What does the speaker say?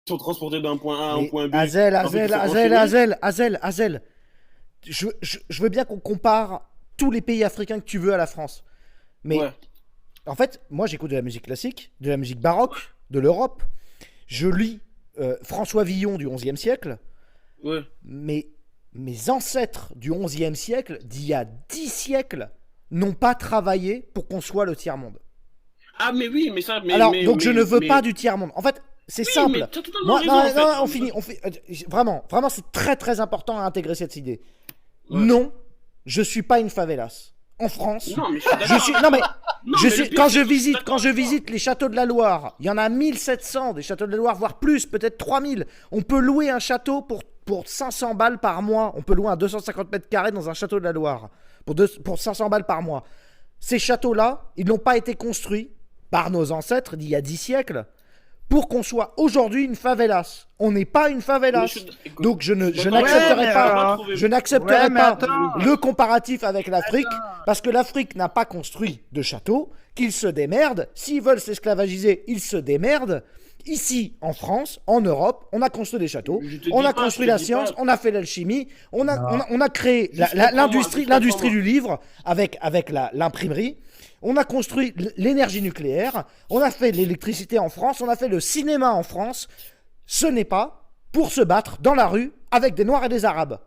sont transportés d'un point A à un Mais point B. En fait, ils sont enchaînés. Azel. Je veux bien qu'on compare tous les pays africains que tu veux à la France. Mais Ouais, en fait, moi j'écoute de la musique classique, de la musique baroque, de l'Europe. Je lis François Villon du XIe siècle. ouais. Mais mes ancêtres du XIe siècle, d'il y a 10 siècles, n'ont pas travaillé pour qu'on soit le tiers-monde. Ah, mais oui, mais ça, Alors, donc je ne veux pas du tiers-monde. En fait, c'est oui, mais simple. t'as totalement Moi, raison, non, en fait. non, on finit. Vraiment, vraiment, c'est très, très important à intégrer cette idée. Ouais. Non, je suis pas une favelas. En France, Non, mais je suis je d'accord. suis. Non, mais. Non, Je mais le suis, pire, c'est que je suis quand d'accord je avec toi. visite les châteaux de la Loire, il y en a 1700 des châteaux de la Loire, voire plus, peut-être 3000. On peut louer un château pour 500 balles par mois. On peut louer un 250 mètres carrés dans un château de la Loire pour 500 balles par mois. Ces châteaux-là, ils n'ont pas été construits par nos ancêtres d'il y a 10 siècles pour qu'on soit aujourd'hui une favelas. On n'est pas une Mais favelas. écoute, Donc je suis je d'accord avec Ouais, toi. n'accepterai mais Tu vas pas, pas alors. trouver. je Ouais, n'accepterai mais pas attends. le comparatif avec l'Afrique Attends. parce que l'Afrique n'a pas construit de château, qu'ils se démerdent. S'ils veulent s'esclavagiser, ils se démerdent. Ici, en France, en Europe, on a construit des châteaux, Je te on dis a pas, je construit te la dis science, pas. on a fait l'alchimie, Non. on a créé Juste comprends-moi, juste l'industrie comprends-moi. du livre avec l'imprimerie. On a construit l'énergie nucléaire, on a fait l'électricité en France, on a fait le cinéma en France. Ce n'est pas pour se battre dans la rue avec des Noirs et des Arabes.